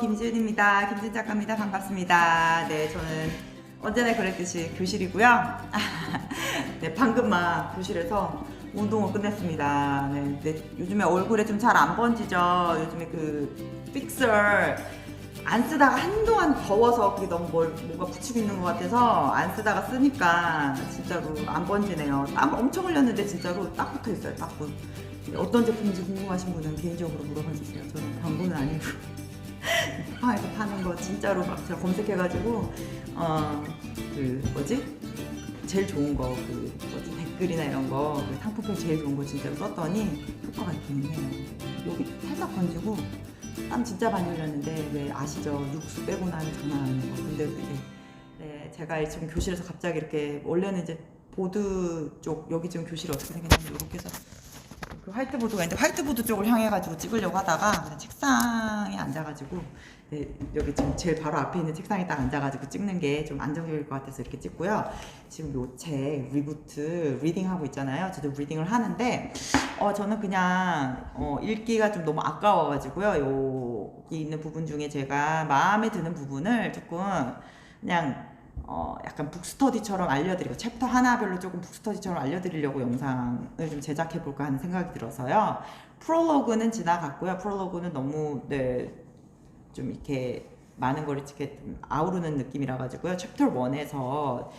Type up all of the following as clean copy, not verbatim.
김지은입니다. 김지은 작가입니다. 반갑습니다. 네, 저는 언제나 그랬듯이 교실이고요. 네, 방금 막 교실에서 운동을 끝냈습니다. 네, 네, 요즘에 얼굴에 좀 잘 안 번지죠. 요즘에 그 픽셀 안 쓰다가 한동안 더워서 그게 너무 뭐가 붙이고 있는 것 같아서 안 쓰다가 쓰니까 진짜로 안 번지네요. 땀 엄청 흘렸는데 진짜로 딱 붙어 있어요. 딱 어떤 제품인지 궁금하신 분은 개인적으로 물어봐 주세요. 저는 광고는 아니고 쿠팡에서 파는 거 진짜로 막 제가 검색해가지고 그 뭐지? 제일 좋은 거 그 뭐지? 댓글이나 이런 거 그 상품평 제일 좋은 거 진짜로 썼더니 효과가 있긴 해요. 여기 살짝 건지고 땀 진짜 많이 흘렸는데 왜 아시죠? 육수 빼고 나면 장난 아닌 거. 근데 그게 네, 제가 지금 교실에서 갑자기 이렇게 원래는 이제 보드 쪽 여기 지금 교실이 어떻게 생겼냐면 이렇게 해서 그 화이트보드가 있는데 화이트보드 쪽을 향해가지고 찍으려고 하다가 그냥 책상에 앉아가지고 네, 여기 지금 제일 바로 앞에 있는 책상에 딱 앉아가지고 찍는 게 좀 안정적일 것 같아서 이렇게 찍고요. 지금 요 책 리부트 리딩 하고 있잖아요. 저도 리딩을 하는데 저는 그냥 읽기가 좀 너무 아까워가지고요. 여기 있는 부분 중에 제가 마음에 드는 부분을 조금 그냥 약간 북스터디처럼 알려드리고 챕터 하나별로 조금 북스터디처럼 알려드리려고 영상을 좀 제작해볼까 하는 생각이 들어서요. 프롤로그는 지나갔고요. 프롤로그는 너무 좀 이렇게 많은 걸 이렇게 아우르는 느낌이라 가지고요. 챕터 1에서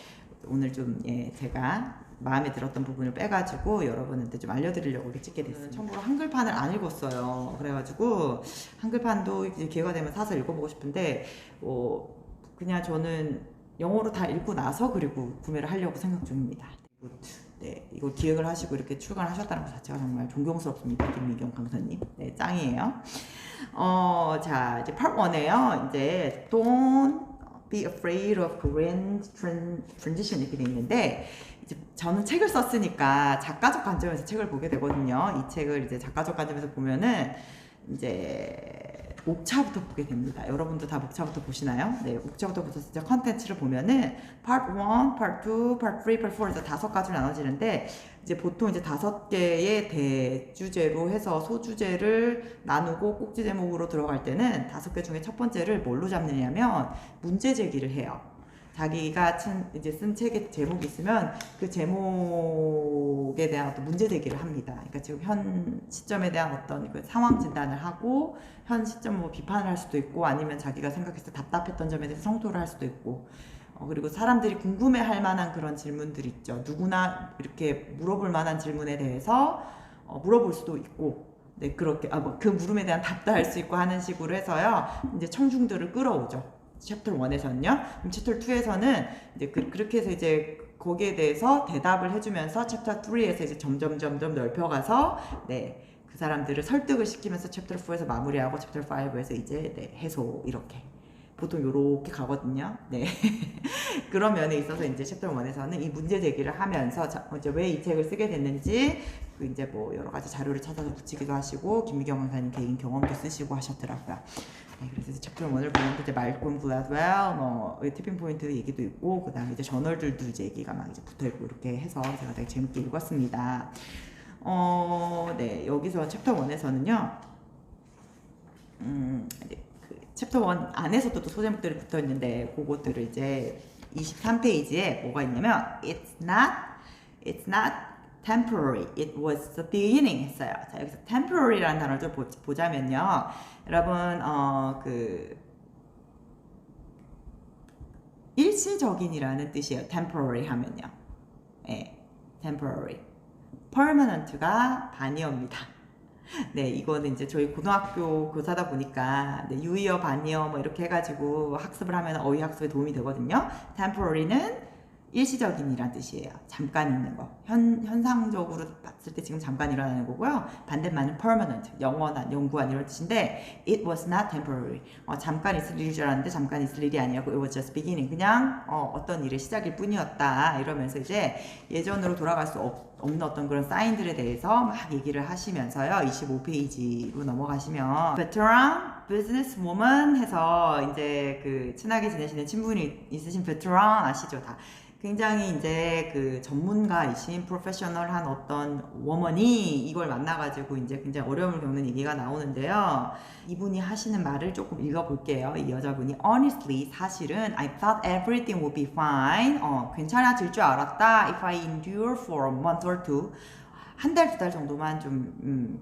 오늘 좀 제가 마음에 들었던 부분을 빼가지고 여러분한테 좀 알려드리려고 이렇게 찍게 됐어요. 참고로 한글판을 안 읽었어요. 그래가지고 한글판도 이제 기회가 되면 사서 읽어보고 싶은데 그냥 저는 영어로 다 읽고 나서 그리고 구매를 하려고 생각 중입니다. 네, 이걸 기획을 하시고 이렇게 출간을 하셨다는 것 자체가 정말 존경스럽습니다. 김미경 강사님. 네, 짱이에요. 자, 이제 part 1에요. 이제 don't be afraid of Korean transition 이렇게 돼 있는데 이제 저는 책을 썼으니까 작가적 관점에서 책을 보게 되거든요. 이 책을 이제 작가적 관점에서 보면은 이제 목차부터 보게 됩니다. 여러분도 다 목차부터 보시나요? 네, 목차부터 보셔서 진짜 컨텐츠를 보면은 part 1, part 2, part 3, part 4 해서 5가지로 나눠지는데 이제 보통 이제 5개의 대주제로 해서 소주제를 나누고 꼭지 제목으로 들어갈 때는 5개 중에 첫 번째를 뭘로 잡느냐면 문제 제기를 해요. 자기가 이제 쓴 책의 제목이 있으면 그 제목에 대한 어떤 문제 제기를 합니다. 그러니까 지금 현 시점에 대한 어떤 그 상황 진단을 하고 현 시점 뭐 비판을 할 수도 있고 아니면 자기가 생각했을 때 답답했던 점에 대해서 성토를 할 수도 있고 그리고 사람들이 궁금해할 만한 그런 질문들 있죠. 누구나 이렇게 물어볼 만한 질문에 대해서 물어볼 수도 있고 네 그렇게 그 물음에 대한 답도 할 수 있고 하는 식으로 해서요. 이제 청중들을 끌어오죠. 챕터 1에서는요. 그럼 챕터 2에서는 이제 그렇게 해서 이제 거기에 대해서 대답을 해주면서 챕터 3에서 이제 점점 넓혀가서 그 사람들을 설득을 시키면서 챕터 4에서 마무리하고 챕터 5에서 이제 해소 이렇게 보통 요렇게 가거든요. 네. 그런 면에 있어서 이제 챕터 1에서는 이 문제 제기를 하면서 이제 왜 이 책을 쓰게 됐는지 이제 뭐 여러 가지 자료를 찾아서 붙이기도 하시고 김미경 강사님 개인 경험도 쓰시고 하셨더라고요. 네, 그래서 이제 챕터 1을 보는데 이제 말콤 글래드웰 뭐 티핑 포인트 얘기도 있고 그다음에 이제 저널들도 이제 얘기가 막 이제 붙어 있고 이렇게 해서 제가 되게 재밌게 읽었습니다. 네 여기서 챕터 1에서는요. 챕터 1 안에서도 또 소제목들이 붙어 있는데 그것들을 이제 23페이지에 뭐가 있냐면 it's not temporary, it was the beginning 했어요. 자 여기서 temporary라는 단어를 좀 보자면요. 여러분 일시적인이라는 뜻이에요. temporary 하면요. 네, temporary. permanent가 반이어입니다. 네, 이거는 이제 저희 고등학교 교사다 보니까 유의어, 반이어 뭐 이렇게 해가지고 학습을 하면 어휘 학습에 도움이 되거든요. temporary는 일시적인이란 뜻이에요. 잠깐 있는 거. 현상적으로 봤을 때 지금 잠깐 일어나는 거고요. 반대말은 permanent, 영원한, 영구한 이런 뜻인데 it was not temporary. 잠깐 있을 일인 줄 알았는데 잠깐 있을 일이 아니었고 it was just beginning. 그냥 어떤 일의 시작일 뿐이었다. 이러면서 이제 예전으로 돌아갈 수 없는 어떤 그런 사인들에 대해서 막 얘기를 하시면서요. 25페이지로 넘어가시면 veteran businesswoman 해서 이제 그 친하게 지내시는 친분이 있으신 veteran 아시죠? 다 굉장히 이제 그 전문가이신 프로페셔널한 어떤 워먼이 이걸 만나가지고 이제 굉장히 어려움을 겪는 얘기가 나오는데요. 이분이 하시는 말을 조금 읽어볼게요. 이 여자분이 honestly 사실은 I thought everything would be fine. 괜찮아질 줄 알았다. If I endure for a month or two. 한 달, 두 달 정도만 좀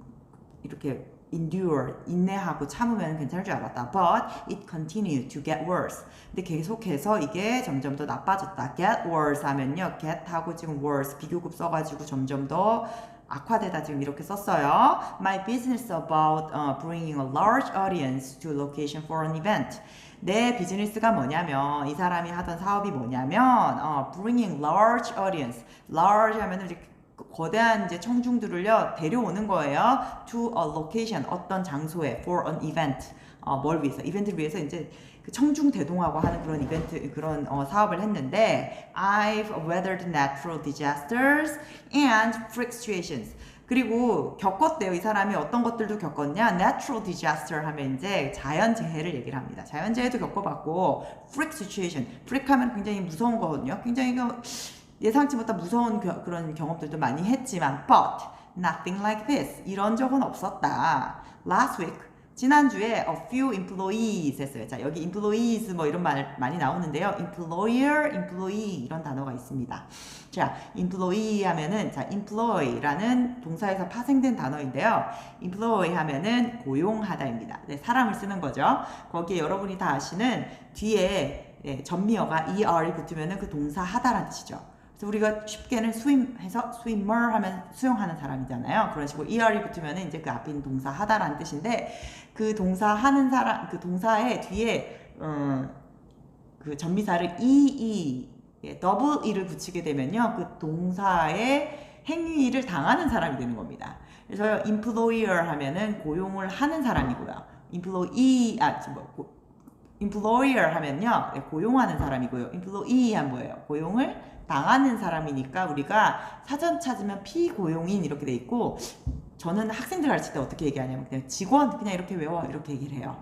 이렇게 endure, 인내하고 참으면 괜찮을 줄 알았다. But it continued to get worse. 근데 계속해서 이게 점점 더 나빠졌다. Get worse 하면요. get하고 지금 worse 비교급 써가지고 점점 더 악화되다 지금 이렇게 썼어요. My business about bringing a large audience to location for an event. 내 비즈니스가 뭐냐면 이 사람이 하던 사업이 뭐냐면 bringing large audience. large 하면은 이제 거대한 이제 청중들을요 데려오는 거예요. To a location 어떤 장소에 for an event 뭘 위해서 이벤트를 위해서 이제 그 청중 대동하고 하는 그런 이벤트 그런 사업을 했는데 I've weathered natural disasters and freak situations. 그리고 겪었대요. 이 사람이 어떤 것들도 겪었냐? Natural disaster 하면 이제 자연재해를 얘기를 합니다. 자연재해도 겪어봤고 freak situation. freak 하면 굉장히 무서운 거거든요. 굉장히 예상치 못한 무서운 그런 경험들도 많이 했지만 but nothing like this. 이런 적은 없었다. Last week 지난주에 a few employees 했어요. 자, 여기 employees 뭐 이런 말 많이 나오는데요. employer, employee 이런 단어가 있습니다. 자, employee 하면은 자, employ라는 동사에서 파생된 단어인데요. employ 하면은 고용하다입니다. 네, 사람을 쓰는 거죠. 거기에 여러분이 다 아시는 뒤에 전미어가 er이 붙으면은 그 동사 하다라는 뜻이죠. 그래서 우리가 쉽게는 swim해서 swimmer 하면 수영하는 사람이잖아요. 그런 식으로 er이 붙으면 이제 그 앞에 있는 동사 하다라는 뜻인데 그 동사 하는 사람 그 동사의 뒤에 그 전미사를 더블 e를 붙이게 되면요 그 동사의 행위를 당하는 사람이 되는 겁니다. 그래서 employer 하면은 고용을 하는 사람이고요. employer 하면요 고용하는 사람이고요. employee 한 뭐예요? 고용을 당하는 사람이니까 우리가 사전 찾으면 피고용인 이렇게 돼 있고 저는 학생들 가르칠 때 어떻게 얘기하냐면 그냥 직원 그냥 이렇게 외워 이렇게 얘기를 해요.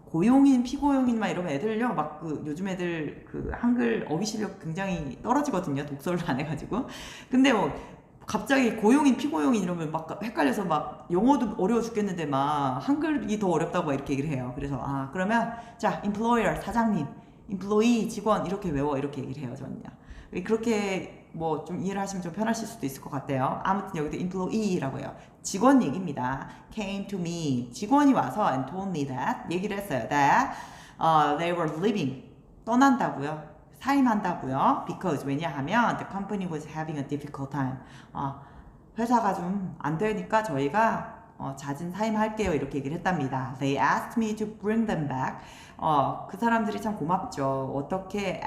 고용인 피고용인만 이러면 애들요 막 그 요즘 애들 그 한글 어휘 실력 굉장히 떨어지거든요. 독서를 안 해가지고 근데 뭐 갑자기 고용인 피고용인 이러면 막 헷갈려서 막 영어도 어려워 죽겠는데 막 한글이 더 어렵다고 이렇게 얘기를 해요. 그래서 그러면 자 employer 사장님 employee 직원 이렇게 외워 이렇게 얘기를 해요. 저는요. 그렇게 뭐 좀 이해를 하시면 좀 편하실 수도 있을 것 같아요. 아무튼 여기도 employee라고 해요. 직원 얘기입니다. came to me 직원이 와서 and told me that 얘기를 했어요. that they were leaving 떠난다고요. 사임한다고요. because 왜냐하면 the company was having a difficult time. 회사가 좀 안 되니까 저희가 자진 사임할게요 이렇게 얘기를 했답니다. They asked me to bring them back. 그 사람들이 참 고맙죠. 어떻게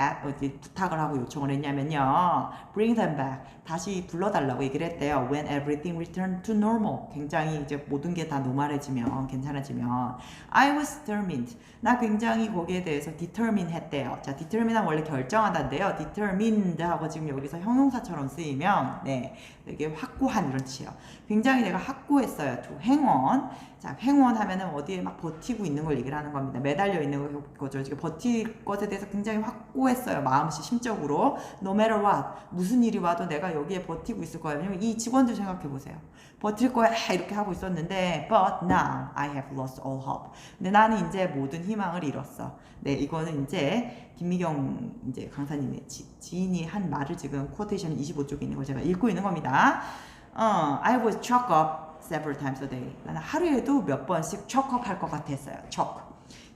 부탁을 하고 요청을 했냐면요. Bring them back. 다시 불러달라고 얘기를 했대요. When everything returned to normal. 굉장히 이제 모든 게 다 노멀해지면 괜찮아지면. I was determined. 나 굉장히 거기에 대해서 determine 했대요. 자, determine은 원래 결정하다인데요. determined 하고 지금 여기서 형용사처럼 쓰이면 네, 되게 확고한 이런 뜻이에요. 굉장히 내가 확고했어요. to hang on. 자, hang on 하면은 어디에 막 버티고 있는 걸 얘기를 하는 겁니다. 매달려 있는 거죠. 지금 버틸 것에 대해서 굉장히 확고했어요. 마음씨, 심적으로. No matter what. 무슨 일이 와도 내가 여기에 버티고 있을 거예요. 왜냐면 이 직원들 생각해 보세요. 버틸 거야 이렇게 하고 있었는데 but now I have lost all hope. 근데 나는 이제 모든 희망을 잃었어. 네, 이거는 이제 김미경 이제 강사님의 지인이 한 말을 지금 쿼테이션 25쪽에 있는 걸 제가 읽고 있는 겁니다. I was choke up several times a day. 나는 하루에도 몇 번씩 choke up 할 것 같았어요. choke.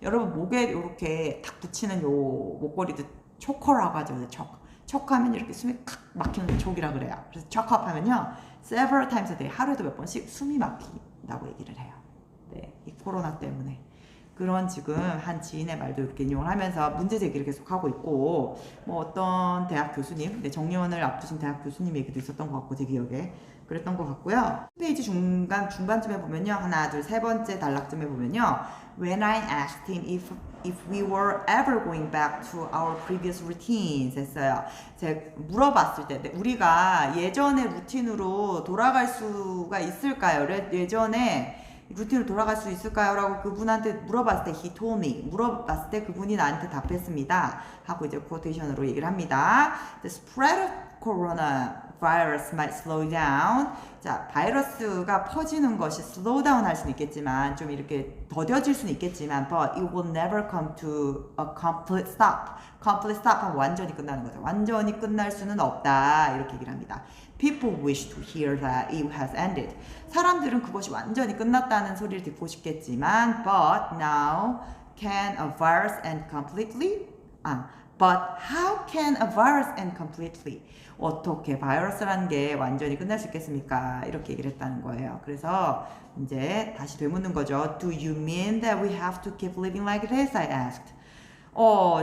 여러분 목에 이렇게 탁 붙이는 요 목걸이도 초커라고 하죠. choke. choke 하면 이렇게 숨이 칵 막히는 촉이라 그래요. 그래서 choke up 하면요. several times a day. 하루에도 몇 번씩 숨이 막힌다고 얘기를 해요. 네, 이 코로나 때문에. 그런 지금 한 지인의 말도 이렇게 인용을 하면서 문제 제기를 계속 하고 있고 뭐 어떤 대학 교수님, 정년을 앞두신 대학 교수님 얘기도 있었던 것 같고 제 기억에 그랬던 것 같고요. 페이지 중반쯤에 보면요. 하나, 둘, 세 번째 단락쯤에 보면요. When I asked him if we were ever going back to our previous routines 했어요. 제가 물어봤을 때 우리가 예전의 루틴으로 돌아갈 수가 있을까요? 예전에 루틴으로 돌아갈 수 있을까요? 라고 그분한테 물어봤을 때 he told me 물어봤을 때 그분이 나한테 답했습니다 하고 이제 quotation으로 얘기를 합니다. The spread of coronavirus might slow down. 자, 바이러스가 퍼지는 것이 slow down 할 수는 있겠지만 좀 이렇게 더뎌질 수는 있겠지만 but it will never come to a complete stop. complete stop 하면 완전히 끝나는 거죠. 완전히 끝날 수는 없다. 이렇게 얘기를 합니다. People wish to hear that it has ended. 사람들은 그것이 완전히 끝났다는 소리를 듣고 싶겠지만 but now can a virus end completely? But how can a virus end completely? 어떻게 바이러스라는 게 완전히 끝날 수 있겠습니까? 이렇게 얘기를 했다는 거예요. 그래서 이제 다시 되묻는 거죠. Do you mean that we have to keep living like this? I asked.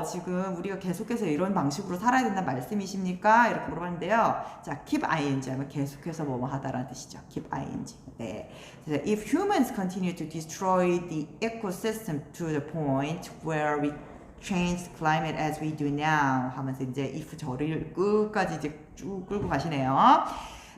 지금 우리가 계속해서 이런 방식으로 살아야 된다는 말씀이십니까? 이렇게 물어봤는데요. 자, keep ing 하면 계속해서 뭐뭐 하다라는 뜻이죠. keep ing. 네. If humans continue to destroy the ecosystem to the point where we change the climate as we do now 하면서 이제 if 저를 끝까지 이제 쭉 끌고 가시네요.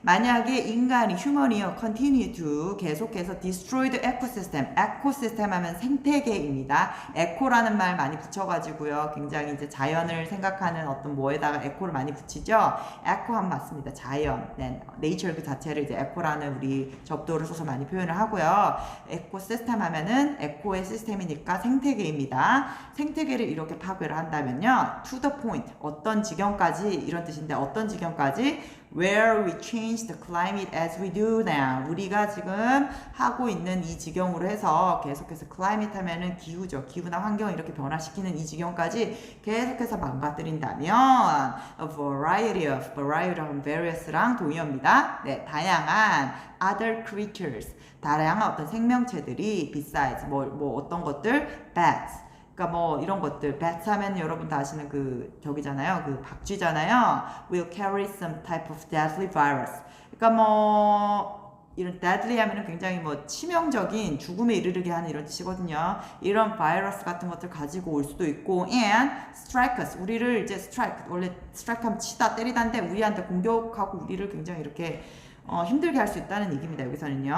만약에 인간이 휴먼이요 continue to 계속해서 destroy the ecosystem 에코시스템 하면 생태계입니다. 에코라는 말 많이 붙여가지고요 굉장히 이제 자연을 생각하는 어떤 뭐에다가 에코를 많이 붙이죠. 에코 하면 맞습니다. 자연, 네이처 그 자체를 이제 에코라는 우리 접두어를 써서 많이 표현을 하고요. 에코시스템 하면은 에코의 시스템이니까 생태계입니다. 생태계를 이렇게 파괴를 한다면요 to the point 어떤 지경까지 이런 뜻인데 어떤 지경까지 where we change the climate as we do now. 우리가 지금 하고 있는 이 지경으로 해서 계속해서 climate 하면은 기후죠. 기후나 환경을 이렇게 변화시키는 이 지경까지 계속해서 망가뜨린다면 a variety of, variety various랑 동의어입니다. 네, 다양한 other creatures, 다양한 어떤 생명체들이 besides, 뭐 어떤 것들, bats. 그러니까 뭐 이런 것들 bats 하면 여러분 다 아시는 그 저기잖아요. 그 박쥐잖아요. will carry some type of deadly virus. 그러니까 뭐 이런 deadly 하면은 굉장히 뭐 치명적인 죽음에 이르게 하는 이런 뜻이거든요. 이런 바이러스 같은 것들 가지고 올 수도 있고 and strike us. 우리를 이제 strike 원래 strike 하면 치다 때리다인데 우리한테 공격하고 우리를 굉장히 이렇게 힘들게 할 수 있다는 얘기입니다. 여기서는요.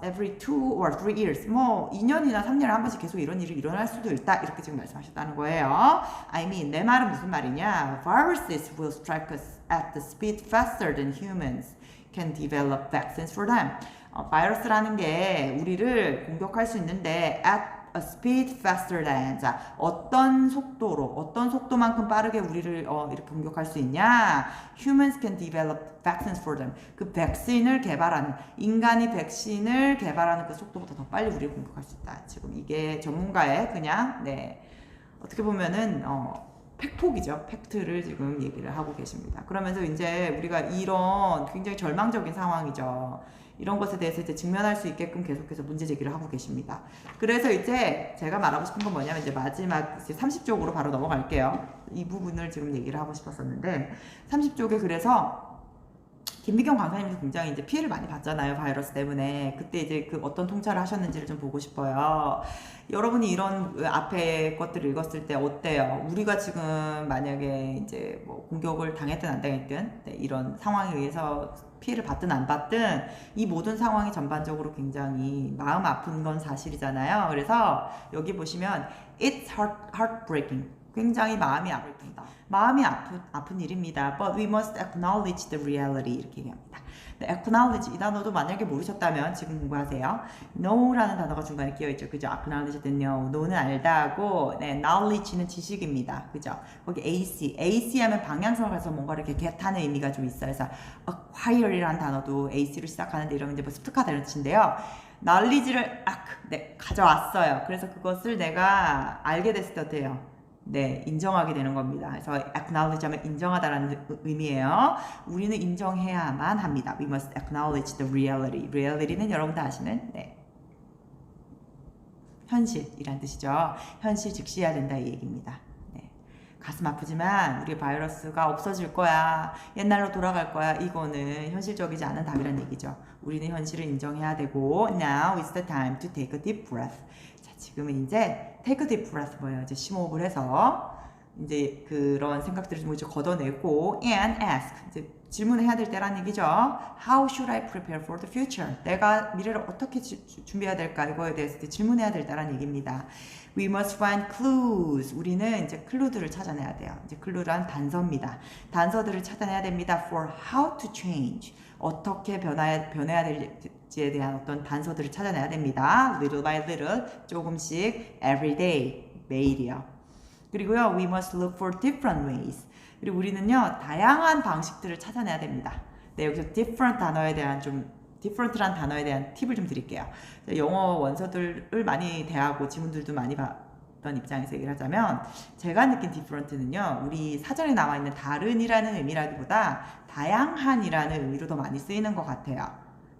Every 2 or 3 years. 뭐 2년이나 3년에 한 번씩 계속 이런 일이 일어날 수도 있다. 이렇게 지금 말씀하셨다는 거예요. I mean, 내 말은 무슨 말이냐? Viruses will strike us at the speed faster than humans can develop vaccines for them. 바이러스라는 게 우리를 공격할 수 있는데 at a speed faster than. 자, 어떤 속도만큼 빠르게 우리를 이렇게 공격할 수 있냐? Humans can develop vaccines for them. 그 백신을 개발하는, 인간이 백신을 개발하는 그 속도보다 더 빨리 우리를 공격할 수 있다. 지금 이게 전문가의 그냥, 어떻게 보면은, 팩폭이죠. 팩트를 지금 얘기를 하고 계십니다. 그러면서 이제 우리가 이런 굉장히 절망적인 상황이죠. 이런 것에 대해서 이제 직면할 수 있게끔 계속해서 문제 제기를 하고 계십니다. 그래서 이제 제가 말하고 싶은 건 뭐냐면 이제 마지막 이제 30쪽으로 바로 넘어갈게요. 이 부분을 지금 얘기를 하고 싶었었는데 30쪽에 그래서 김미경 강사님도 굉장히 이제 피해를 많이 봤잖아요. 바이러스 때문에. 그때 이제 그 어떤 통찰을 하셨는지를 좀 보고 싶어요. 여러분이 이런 앞에 것들을 읽었을 때 어때요? 우리가 지금 만약에 이제 뭐 공격을 당했든 안 당했든 이런 상황에 의해서 피해를 받든 안 받든 이 모든 상황이 전반적으로 굉장히 마음 아픈 건 사실이잖아요. 그래서 여기 보시면 it's heartbreaking. 굉장히 마음이 아프다. 마음이 아픈 일입니다. But we must acknowledge the reality. 이렇게 얘기합니다. acknowledge 이 단어도 만약에 모르셨다면 지금 공부하세요. know라는 단어가 중간에 끼어있죠. 그죠? acknowledge는 know는 알다고 knowledge는 지식입니다. 그죠? 거기 AC 하면 방향성을 가서 뭔가 이렇게 get하는 의미가 좀 있어요. 그래서 acquire이라는 단어도 AC로 시작하는데 이런 이제 뭐 습득하다 이런 뜻인데요. knowledge를 가져왔어요. 그래서 그것을 내가 알게 됐을 때 어때요? 인정하게 되는 겁니다. 그래서 acknowledge 하면 인정하다라는 의미예요. 우리는 인정해야만 합니다. We must acknowledge the reality. reality는 여러분 다 아시는 현실이란 뜻이죠. 현실 직시해야 된다 이 얘기입니다. 가슴 아프지만 우리 바이러스가 없어질 거야. 옛날로 돌아갈 거야. 이거는 현실적이지 않은 답이란 얘기죠. 우리는 현실을 인정해야 되고 Now is the time to take a deep breath. 자, 지금은 이제 take a deep breath 뭐예요? 이제 심호흡을 해서 이제 그런 생각들을 좀 이제 걷어내고 and ask 이제 질문해야 될 때라는 얘기죠. How should I prepare for the future? 내가 미래를 어떻게 준비해야 될까? 이거에 대해서 질문해야 될 때라는 얘기입니다. We must find clues. 우리는 이제 클루들을 찾아내야 돼요. 이제 클루란 단서입니다. 단서들을 찾아내야 됩니다. For how to change. 어떻게 변해야 될지에 대한 어떤 단서들을 찾아내야 됩니다. Little by little, 조금씩, every day, 매일이요. 그리고요, we must look for different ways. 그리고 우리는요, 다양한 방식들을 찾아내야 됩니다. 네, 여기서 different 단어에 대한 different란 단어에 대한 팁을 좀 드릴게요. 영어 원서들을 많이 대하고 지문들도 많이 봤던 입장에서 얘기를 하자면, 제가 느낀 different는요, 우리 사전에 나와 있는 다른이라는 의미라기보다 다양한이라는 의미로 더 많이 쓰이는 것 같아요.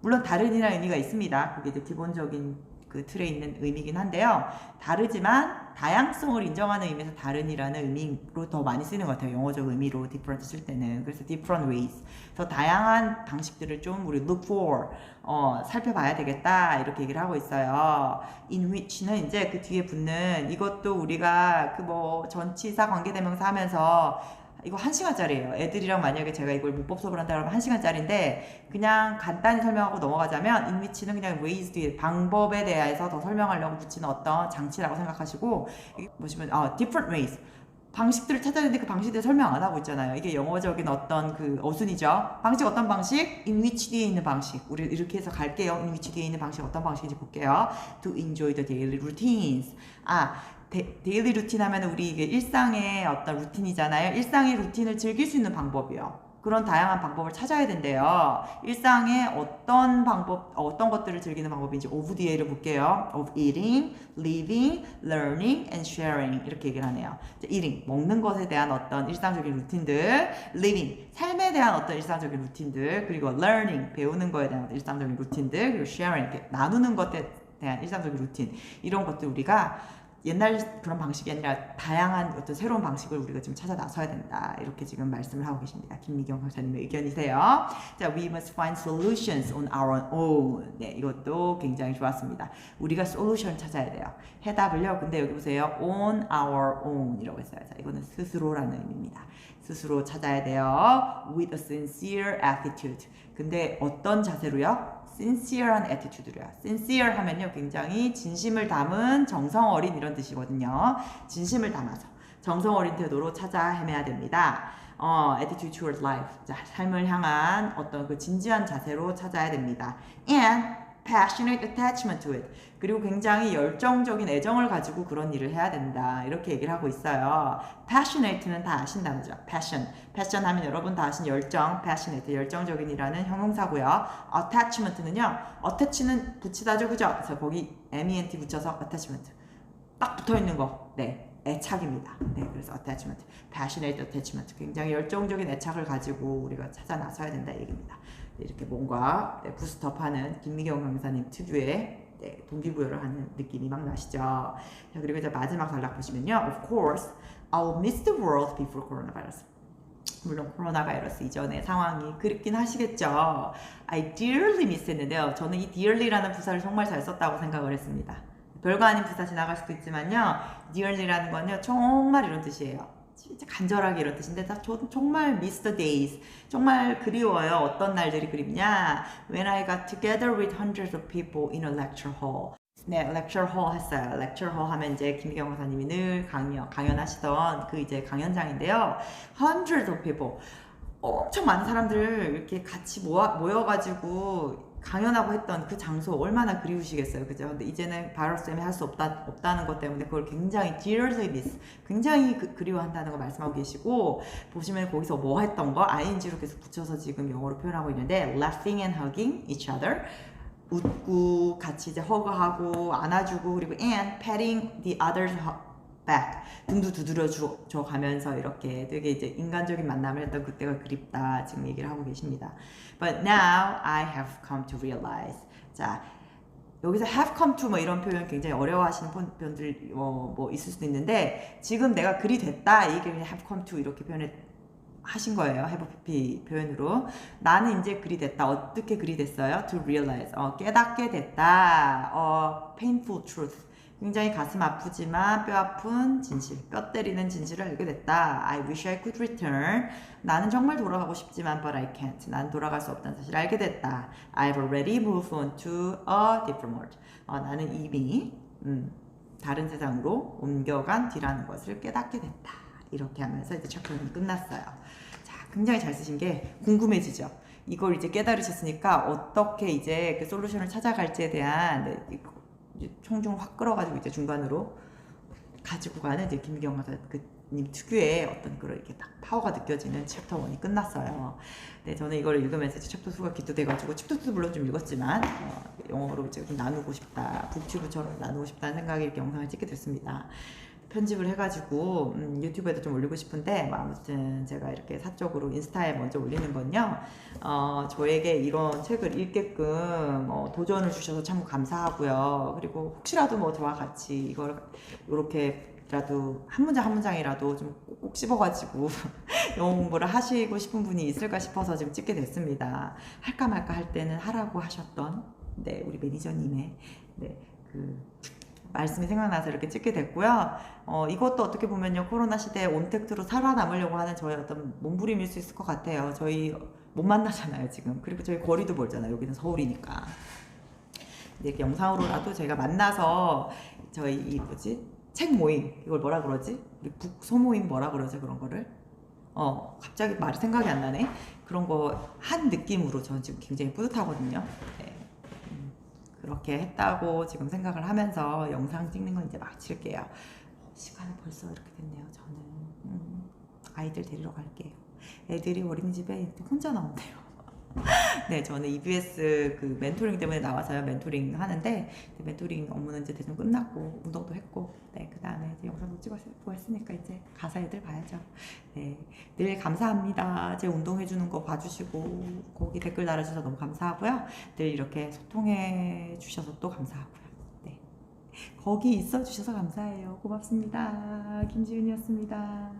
물론 다른이라는 의미가 있습니다. 그게 이제 기본적인 그 틀에 있는 의미긴 한데요. 다르지만 다양성을 인정하는 의미에서 다른이라는 의미로 더 많이 쓰이는 것 같아요. 영어적 의미로 different 쓸 때는. 그래서 different ways. 더 다양한 방식들을 좀 우리 look for, 살펴봐야 되겠다. 이렇게 얘기를 하고 있어요. in which는 이제 그 뒤에 붙는 이것도 우리가 그 뭐 전치사 관계대명사 하면서 이거 1시간짜리예요. 애들이랑 만약에 제가 이걸 문법 수업을 한다 그러면 1시간짜리인데 그냥 간단히 설명하고 넘어가자면 in which는 그냥 ways 뒤에 방법에 대해서 더 설명하려고 붙이는 어떤 장치라고 생각하시고 보시면 different ways 방식들을 찾아내는데 그 방식들 설명 안 하고 있잖아요. 이게 영어적인 어떤 그 어순이죠. 방식 어떤 방식? in which 뒤에 있는 방식. 우리 이렇게 해서 갈게요. in which 뒤에 있는 방식 어떤 방식인지 볼게요. to enjoy the daily routines. 데일리 루틴 하면 우리 이게 일상의 어떤 루틴이잖아요. 일상의 루틴을 즐길 수 있는 방법이요. 그런 다양한 방법을 찾아야 된대요. 일상의 어떤 것들을 즐기는 방법인지 of 뒤에를 볼게요. of eating, living, learning, and sharing 이렇게 얘기를 하네요. eating, 먹는 것에 대한 어떤 일상적인 루틴들, living, 삶에 대한 어떤 일상적인 루틴들, 그리고 learning, 배우는 거에 대한 일상적인 루틴들, 그리고 sharing, 이렇게 나누는 것에 대한 일상적인 루틴 이런 것들 우리가 옛날 그런 방식이 아니라 다양한 어떤 새로운 방식을 우리가 지금 찾아 나서야 된다. 이렇게 지금 말씀을 하고 계십니다. 김미경 강사님의 의견이세요. 자, we must find solutions on our own. 네, 이것도 굉장히 좋았습니다. 우리가 솔루션을 찾아야 돼요. 해답을요. 근데 여기 보세요. on our own 이라고 했어요. 자, 이거는 스스로라는 의미입니다. 스스로 찾아야 돼요. with a sincere attitude. 근데 어떤 자세로요? sincere한 attitude로요. sincere 하면요, 굉장히 진심을 담은 정성 어린 이런 뜻이거든요. 진심을 담아서 정성 어린 태도로 찾아 헤매야 됩니다. attitude towards life. 자, 삶을 향한 어떤 그 진지한 자세로 찾아야 됩니다. and passionate attachment to it. 그리고 굉장히 열정적인 애정을 가지고 그런 일을 해야 된다. 이렇게 얘기를 하고 있어요. passionate는 다 아신 단어죠. passion 하면 여러분 다 아신 열정, passionate, 열정적인이라는 형용사고요. attachment는요. attach는 붙이다죠. 그죠? 그래서 거기 ment 붙여서 attachment. 딱 붙어있는 거. 네. 애착입니다. 네, 그래서 attachment, passionate attachment, 굉장히 열정적인 애착을 가지고 우리가 찾아 나서야 된다 얘기입니다. 네, 이렇게 뭔가 부스트업하는 김미경 강사님 특유의 동기부여를 하는 느낌이 막 나시죠. 자, 그리고 이제 마지막 단락 보시면요, of course, I'll miss the world before coronavirus. 물론 코로나 바이러스 이전의 상황이 그립긴 하시겠죠. I dearly miss 했는데요. 저는 이 dearly라는 부사를 정말 잘 썼다고 생각을 했습니다. 별거 아닌 부사 지나갈 수도 있지만요. dearly라는 건요. 정말 이런 뜻이에요. 진짜 간절하게 이런 뜻인데 저도 정말 miss the days. 정말 그리워요. 어떤 날들이 그립냐. When I got together with hundreds of people in a lecture hall. 네, lecture hall 했어요. lecture hall 하면 이제 김미경 강사님이 늘 강연하시던 그 이제 강연장인데요. hundreds of people. 엄청 많은 사람들 이렇게 같이 모여가지고 강연하고 했던 그 장소 얼마나 그리우시겠어요. 그죠? 근데 이제는 바이러스 때문에 할 수 없다는 것 때문에 그걸 굉장히 dearly miss, 굉장히 그리워한다는 거 말씀하고 계시고, 보시면 거기서 뭐 했던 거 ing로 계속 붙여서 지금 영어로 표현하고 있는데 laughing and hugging each other, 웃고 같이 이제 허그하고 안아주고, 그리고 and patting the other's back, 등도 두드려줘 가면서 이렇게 되게 이제 인간적인 만남을 했던 그때가 그립다 지금 얘기를 하고 계십니다. But now I have come to realize. 자, 여기서 have come to 뭐 이런 표현 굉장히 어려워하시는 분들 뭐 있을 수도 있는데, 지금 내가 그리 됐다 이 얘기를 have come to 이렇게 하신 거예요. have pp 표현으로. 나는 이제 그리 됐다. 어떻게 그리 됐어요? To realize. 깨닫게 됐다. painful truth. 굉장히 가슴 아프지만 뼈 아픈 진실, 뼈 때리는 진실을 알게 됐다. I wish I could return. 나는 정말 돌아가고 싶지만 but I can't. 난 돌아갈 수 없다는 사실을 알게 됐다. I've already moved on to a different world. 나는 이미 다른 세상으로 옮겨간 뒤라는 것을 깨닫게 됐다. 이렇게 하면서 이제 챕터는 끝났어요. 자, 굉장히 잘 쓰신 게 궁금해지죠. 이걸 이제 깨달으셨으니까 어떻게 이제 그 솔루션을 찾아갈지에 대한 총중을 확 끌어가지고 이제 중간으로 가지고 가는 이제 김기경 님 특유의 어떤 그런 이렇게 딱 파워가 느껴지는 챕터 1이 끝났어요. 네, 저는 이걸 읽으면서 이제 챕터 2가 기초돼가지고 챕터 2도 물론 좀 읽었지만 영어로 이제 좀 나누고 싶다, 북튜브처럼 나누고 싶다는 생각에 이렇게 영상을 찍게 됐습니다. 편집을 해가지고 유튜브에도 좀 올리고 싶은데 뭐 아무튼 제가 이렇게 사적으로 인스타에 먼저 올리는 건요. 저에게 이런 책을 읽게끔 도전을 주셔서 참 감사하고요. 그리고 혹시라도 뭐 저와 같이 이걸 이렇게라도 한 문장 한 문장이라도 좀 꼭 씹어가지고 영어 공부를 하시고 싶은 분이 있을까 싶어서 지금 찍게 됐습니다. 할까 말까 할 때는 하라고 하셨던 네, 우리 매니저님의 네, 그 말씀이 생각나서 이렇게 찍게 됐고요. 이것도 어떻게 보면요, 코로나 시대에 온택트로 살아남으려고 하는 저의 어떤 몸부림일 수 있을 것 같아요. 저희 못 만나잖아요, 지금. 그리고 저희 거리도 멀잖아요. 여기는 서울이니까. 이렇게 영상으로라도 저희가 만나서 저희 이 뭐지? 책 모임, 이걸 뭐라 그러지? 우리 북소모임 뭐라 그러죠, 그런 거를? 갑자기 말이 생각이 안 나네. 그런 거 한 느낌으로 저는 지금 굉장히 뿌듯하거든요. 네. 그렇게 했다고 지금 생각을 하면서 영상 찍는 건 이제 마칠게요. 시간이 벌써 이렇게 됐네요. 저는 아이들 데리러 갈게요. 애들이 어린이집에 혼자 나온대요. 네, 저는 EBS 그 멘토링 때문에 나와서요. 멘토링 하는데 멘토링 업무는 이제 대충 끝났고 운동도 했고, 네, 그 다음에 이제 영상도 찍고 했으니까 이제 가서 애들 봐야죠. 네, 늘 감사합니다. 제 운동해주는 거 봐주시고 거기 댓글 달아주셔서 너무 감사하고요. 늘 이렇게 소통해 주셔서 또 감사하고요. 네, 거기 있어 주셔서 감사해요. 고맙습니다. 김지윤이었습니다.